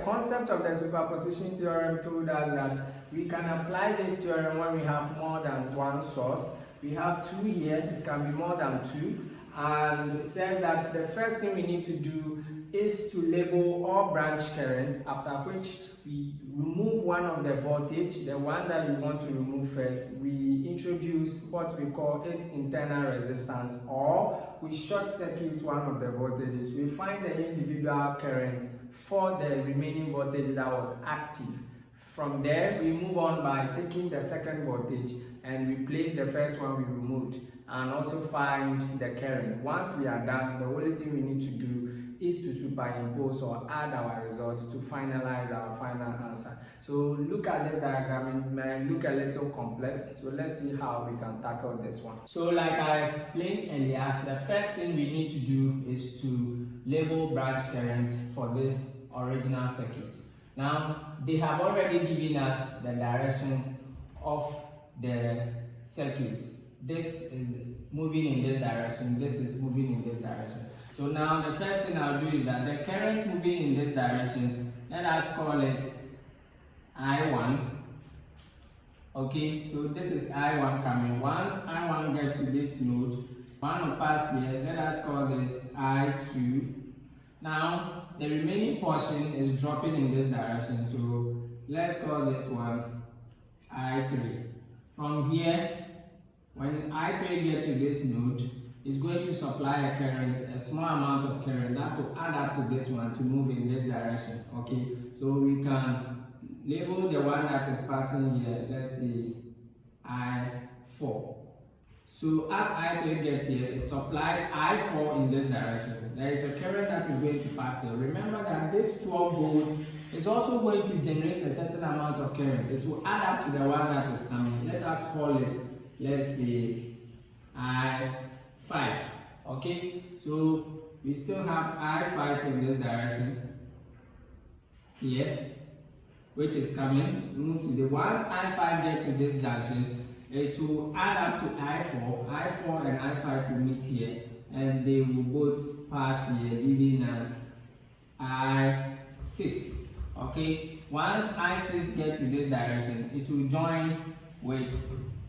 concept of the superposition theorem told us that we can apply this theorem when we have more than one source. We have 2 here, it can be more than 2, and it says that the first thing we need to do is to label all branch currents, after which we remove one of the voltage, the one that we want to remove first. We introduce what we call its internal resistance, or we short circuit one of the voltages. We find the individual current for the remaining voltage that was active. From there, we move on by taking the second voltage and replace the first one we removed, and also find the current. Once we are done, the only thing we need to do is to superimpose or add our results to finalize our final answer. So look at this diagram, it may look a little complex, so let's see how we can tackle this one. So like I explained earlier, the first thing we need to do is to label branch current for this original circuit. Now they have already given us the direction of the circuit. This is moving in this direction, this is moving in this direction. So now the first thing I'll do is that the current moving in this direction, let us call it I1. Okay, so this is I1 coming. Once I1 gets to this node, one will pass here, let us call this I2. Now the remaining portion is dropping in this direction, so let's call this one I3. From here, when I3 gets to this node, is going to supply a current, a small amount of current that will add up to this one to move in this direction. Okay, so we can label the one that is passing here, let's see, I4. So as I3 gets here, it supplied I4 in this direction. There is a current that is going to pass here. Remember that this 12 volts is also going to generate a certain amount of current. It will add up to the one that is coming. Let us call it, let's say, I5. Okay, so we still have I5 in this direction here, which is coming. Move to the once I5 get to this junction, it will add up to I4 and I5 will meet here, and they will both pass here, leaving us I6. Okay, once I6 get to this direction, it will join with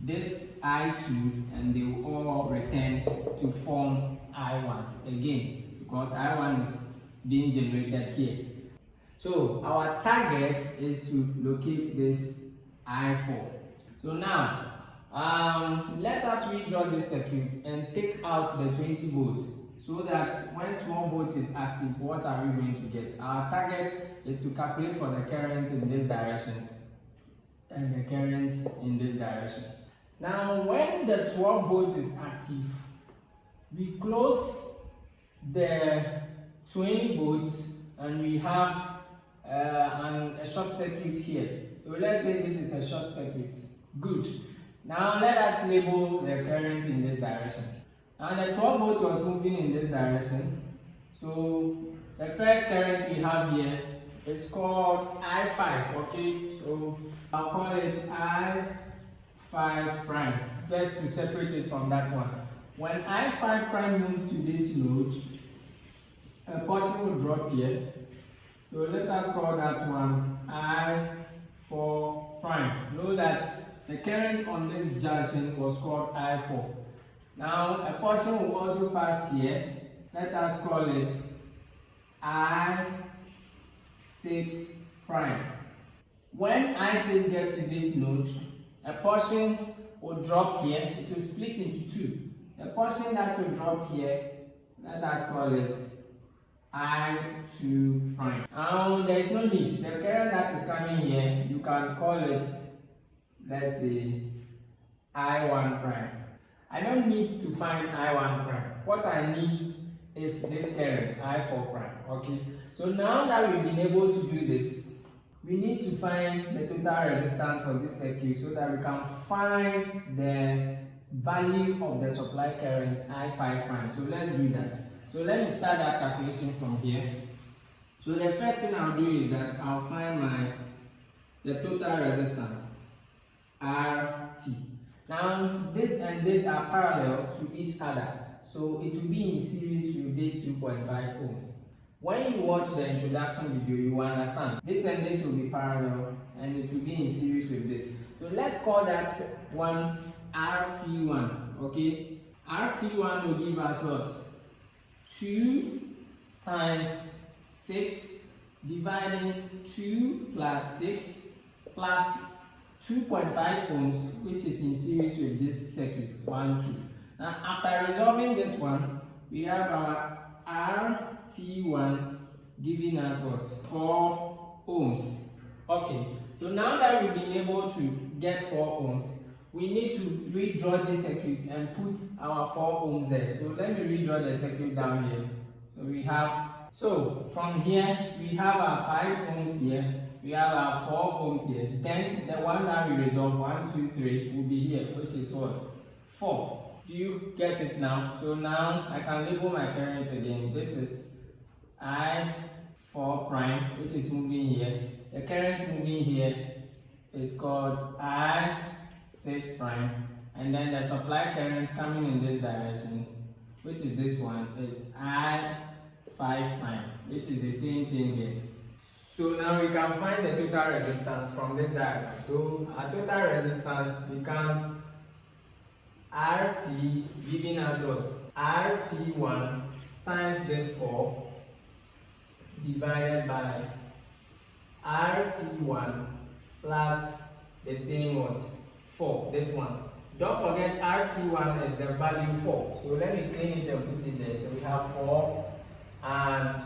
this I2 and they will all return to form I1 again, because I1 is being generated here. So our target is to locate this I4. So now let us redraw this circuit and take out the 20 volts, so that when 12 volts is active, what are we going to get? Our target is to calculate for the current in this direction and the current in this direction. Now when the 12 volts is active, we close the 20 volts and we have a short circuit here. So let's say this is a short circuit. Good. Now let us label the current in this direction. And the 12 volt was moving in this direction. So the first current we have here is called I5. Okay, so I'll call it I5 prime, just to separate it from that one. When I5 prime moves to this node, a portion will drop here. So let us call that one I4 prime. Know that the current on this junction was called I4. Now a portion will also pass here. Let us call it I6 prime. When I6 gets to this node, a portion will drop here. It will split into two. The portion that will drop here, let us call it I2 prime. Now there is no need. The current that is coming here, you can call it, let's say, I1 prime. I don't need to find I1 prime. What I need is this current, I4 prime. Okay. So now that we've been able to do this, we need to find the total resistance for this circuit so that we can find the value of the supply current I5 prime. So let's do that. So let me start that calculation from here. So the first thing I'll do is that I'll find the total resistance RT. Now this and this are parallel to each other, so it will be in series with this 2.5 ohms. When you watch the introduction video, you will understand. This and this will be parallel and it will be in series with this. So let's call that one RT1. Okay, RT1 will give us what? 2 times 6 dividing 2 plus 6 plus 2.5 ohms, which is in series with this circuit 1, 2. Now after resolving this one, we have our RT1 giving us what? 4 ohms. Okay, so now that we've been able to get 4 ohms, we need to redraw this circuit and put our 4 ohms there. So let me redraw the circuit down here. So we have, so from here we have our 5 ohms here, we have our 4 ohms here. Then the one that we resolve, 1, 2, 3, will be here, which is what? 4. Do you get it now? So now I can label my current again. This is I4 prime, which is moving here. The current moving here is called I6 prime, and then the supply current coming in this direction, which is this one, is I5 prime, which is the same thing here. So now we can find the total resistance from this diagram. So our total resistance becomes RT giving us what? RT1 times this 4 divided by RT1 plus the same what? 4, this one. Don't forget RT1 is the value 4. So let me clean it and put it there. So we have 4 and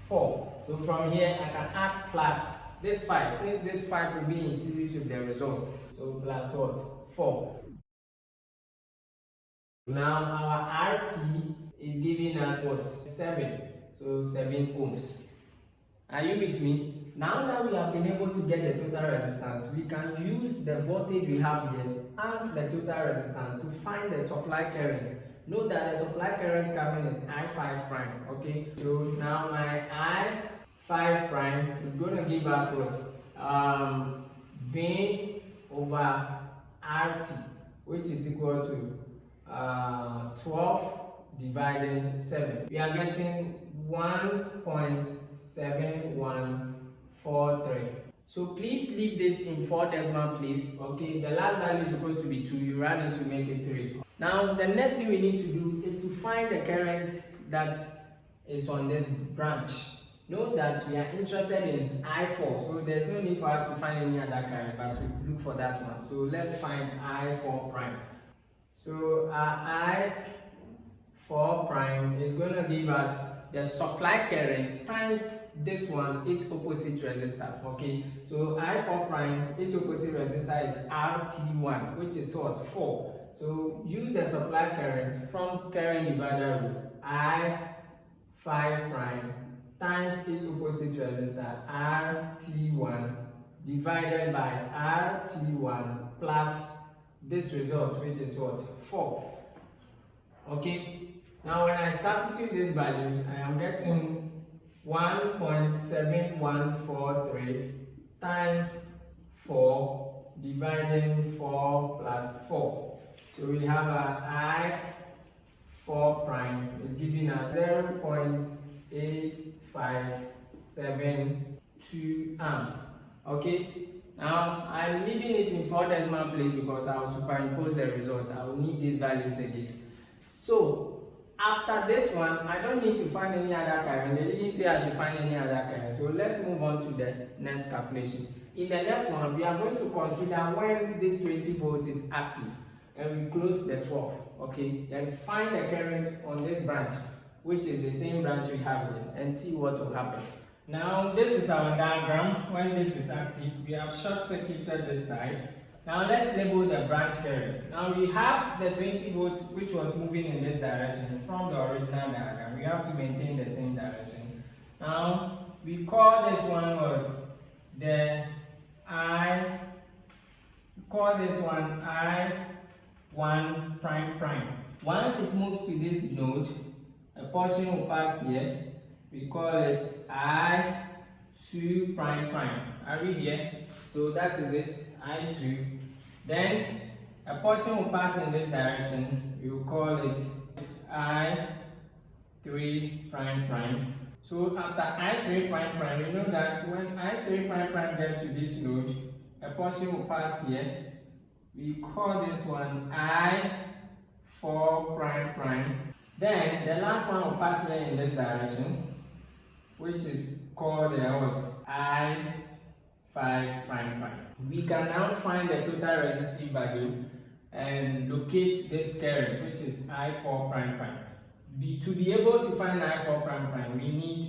4. So from here I can add plus this 5. Since this 5 will be in series with the result. So plus what? 4. Now our RT is giving us what? 7. So 7 ohms. Are you with me? Now that we have been able to get the total resistance, we can use the voltage we have here and the total resistance to find the supply current. Note that the supply current coming is I5 prime. Okay, so now my I5 prime is going to give us what? V over RT, which is equal to 12 divided 7. We are getting 1.7143. So please leave this in 4 decimal place. Okay, the last value is supposed to be 2. You run it to make it 3. Now the next thing we need to do is to find the current that is on this branch. Note that we are interested in I4, so there's no need for us to find any other current but to look for that one. So let's find I4 prime. So I4 prime is going to give us the supply current times this one, its opposite resistor. Okay, so I4 prime, its opposite resistor is RT1, which is what? 4. So use the supply current from current divider rule. I5 prime times its opposite resistor RT1 divided by RT1 plus this result, which is what? 4. Okay, now when I substitute these values, I am getting 1.7143 times 4 dividing 4 plus 4. So we have a I4 prime is giving us 0.8572 amps. Okay, now I'm leaving it in 4 decimal place because I will superimpose the result. I will need these values again. So after this one, I don't need to find any other current. They didn't say I should find any other current. So let's move on to the next calculation. In the next one, we are going to consider when this 20 volts is active and we close the 12. Okay, then find the current on this branch, which is the same branch we have here, and see what will happen. Now this is our diagram. When this is active, we have short circuited this side. Now let's label the branch current. Now we have the 20 volts which was moving in this direction from the original diagram. We have to maintain the same direction. Now we call this one what? The I1 prime prime. Once it moves to this node, a portion will pass here. We call it I2 prime prime. Are we here? So that is it, I2. Then a portion will pass in this direction. We will call it I3 prime prime. So after I3 prime prime, we know that when I3 prime prime gets to this node, a portion will pass here. We call this one I4 prime prime. Then the last one will pass here in this direction, which is called what? I5 prime prime. We can now find the total resistive value and locate this current, which is I4 prime prime. To be able to find I4 prime prime, we need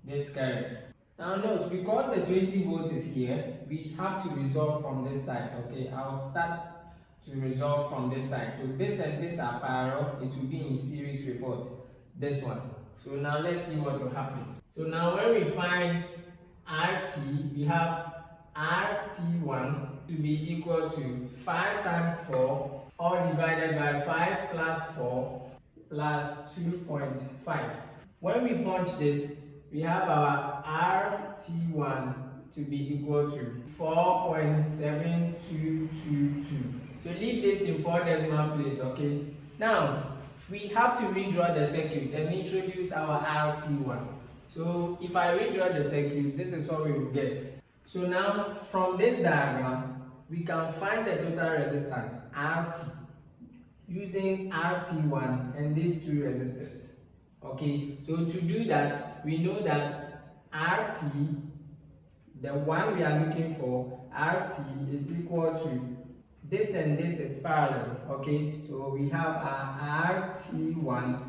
this current. Now note, because the 20 volts is here, we have to resolve from this side. Okay, I'll start to resolve from this side. So this and this are parallel. It will be in series with what? This one. So now let's see what will happen. So now when we find RT, we have RT1 to be equal to 5 times 4, all divided by 5 plus 4 plus 2.5. When we punch this, we have our RT1 to be equal to 4.7222. So leave this in 4 decimal place, okay? Now, we have to redraw the circuit and introduce our RT1. So if I redraw the circuit, this is what we will get. So now, from this diagram, we can find the total resistance, RT, using RT1 and these two resistors. Okay, so to do that, we know that RT, the one we are looking for, RT is equal to this and this is parallel. Okay, so we have our RT1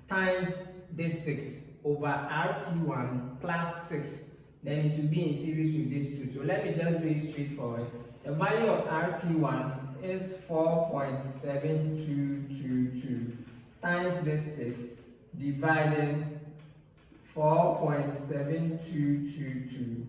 times this 6 over RT1 plus 6. Then it will be in series with these two. So let me just do it straightforward. The value of RT1 is 4.7222 times this 6 divided 4.7222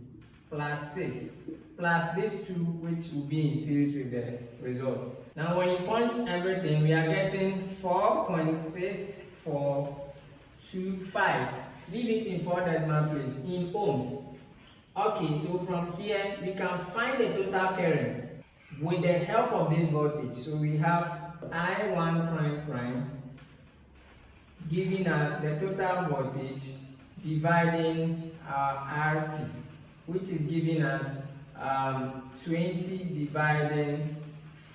plus 6 plus this 2, which will be in series with the result. Now when you punch everything, we are getting 4.6425. Leave it in 4 decimal place in ohms. Okay, so from here we can find the total current with the help of this voltage. So we have I1 prime prime giving us the total voltage dividing our RT, which is giving us 20 dividing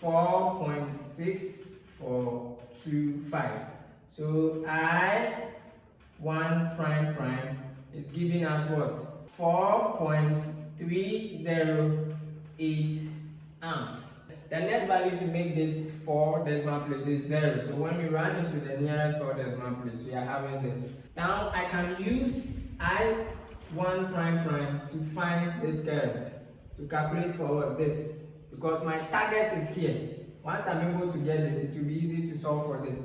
4.6425. So I1 prime prime is giving us what? 4.308 amps. The next value to make this 4 decimal place is 0. So when we run into the nearest 4 decimal place, we are having this. Now I can use I1 prime prime to find this current, to calculate for this, because my target is here. Once I'm able to get this, it will be easy to solve for this.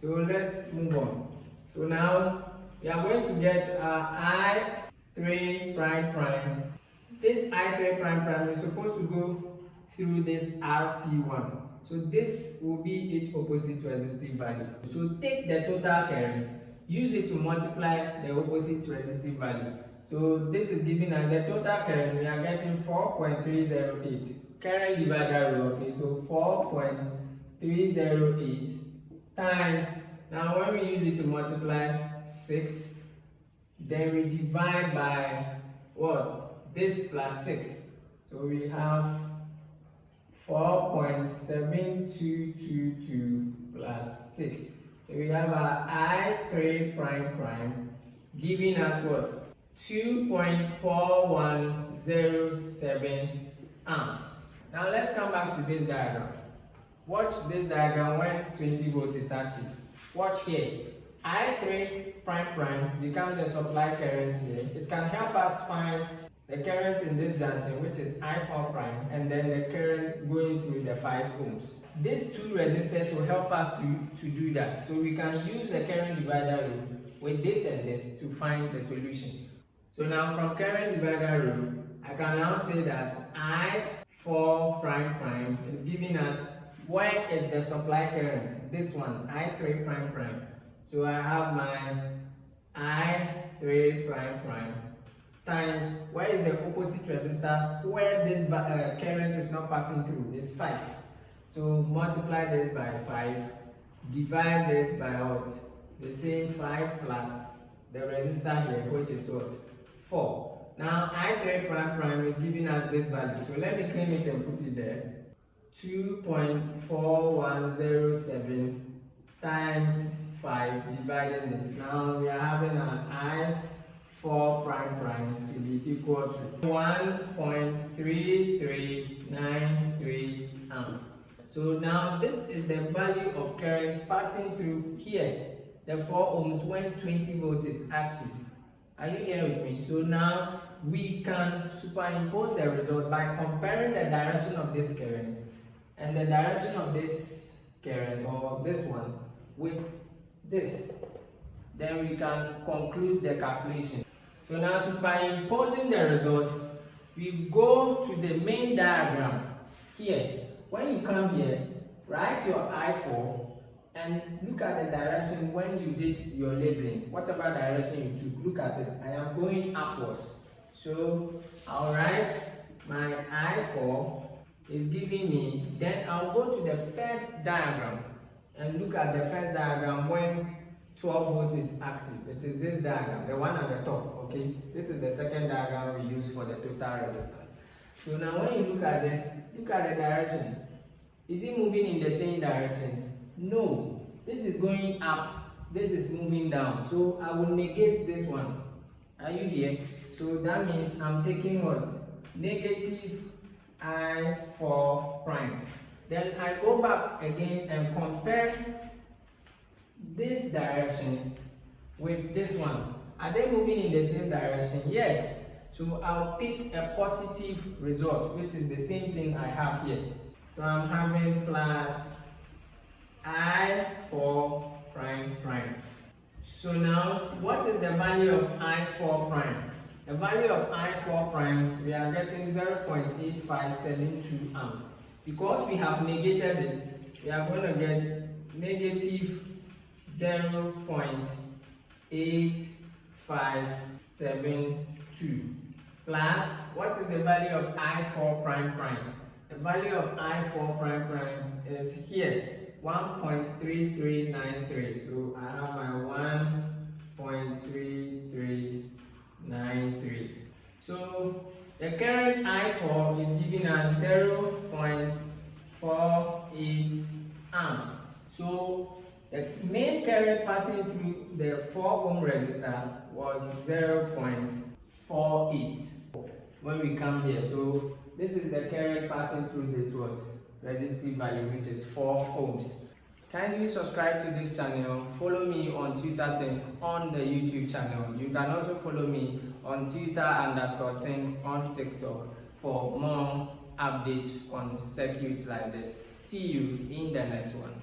So let's move on. So now we are going to get I3 prime prime. This I3 prime prime is supposed to go through this RT1. So this will be its opposite resistive value. So take the total current, use it to multiply the opposite resistive value. So this is giving us the total current. We are getting 4.308. Current divided rule, okay, so 4.308 times, now when we use it to multiply 6, then we divide by what? This plus 6. So we have 4.7222 plus 6. So we have our I3 prime prime giving us what? 2.4107 amps. Now let's come back to this diagram. Watch this diagram when 20 volts is active. Watch here. I3 prime prime becomes the supply current here. It can help us find the current in this junction, which is I4 prime, and then the current going through the 5 ohms. These two resistors will help us to do that. So we can use the current divider rule with this and this to find the solution. So now from current divider rule, I can now say that I4 prime prime is giving us where is the supply current. This one, I3 prime prime. So I have my I3 prime prime times where is the opposite resistor where this current is not passing through, is 5. So multiply this by 5, divide this by what? The same 5 plus the resistor here, which is what? 4. Now I3 prime prime is giving us this value. So let me clean it and put it there. 2.4107 times 5 dividing this. Now we are having an I4 prime prime to be equal to 1.3393 amps. So now this is the value of current passing through here. The 4 ohms when 20 volts is active. Are you here with me? So now we can superimpose the result by comparing the direction of this current and the direction of this current, or this one, with this. Then we can conclude the calculation. So now superimposing the result, we go to the main diagram here. When you come here, write your I4 and look at the direction when you did your labeling. Whatever direction you took, look at it. I am going upwards. So I'll write my I4 is giving me, then I'll go to the first diagram and look at the first diagram when 12 volts is active. It is this diagram, the one at the top, okay? This is the second diagram we use for the total resistance. So now when you look at this, look at the direction. Is it moving in the same direction? No. This is going up, this is moving down. So I will negate this one. Are you here? So that means I'm taking what? Negative I4 prime. Then I go back again and compare this direction with this one. Are they moving in the same direction? Yes. So I'll pick a positive result, which is the same thing I have here. So I'm having plus I4 prime prime. So now, what is the value of I4 prime? The value of I4 prime, we are getting 0.8572 amps. Because we have negated it, we are going to get negative 0.8572 plus, what is the value of I4 prime prime? The value of I4 prime prime is here, 1.3393. So I have my 1.3393. So the current I4 is giving us 0.48 amps. So the main current passing through the 4 ohm resistor was 0.48 when we come here. So this is the current passing through this what? Resistive value, which is 4 ohms. Kindly subscribe to this channel. Follow me on Twitter Think on the YouTube channel. You can also follow me on Twitter_Think on TikTok for more updates on circuits like this. See you in the next one.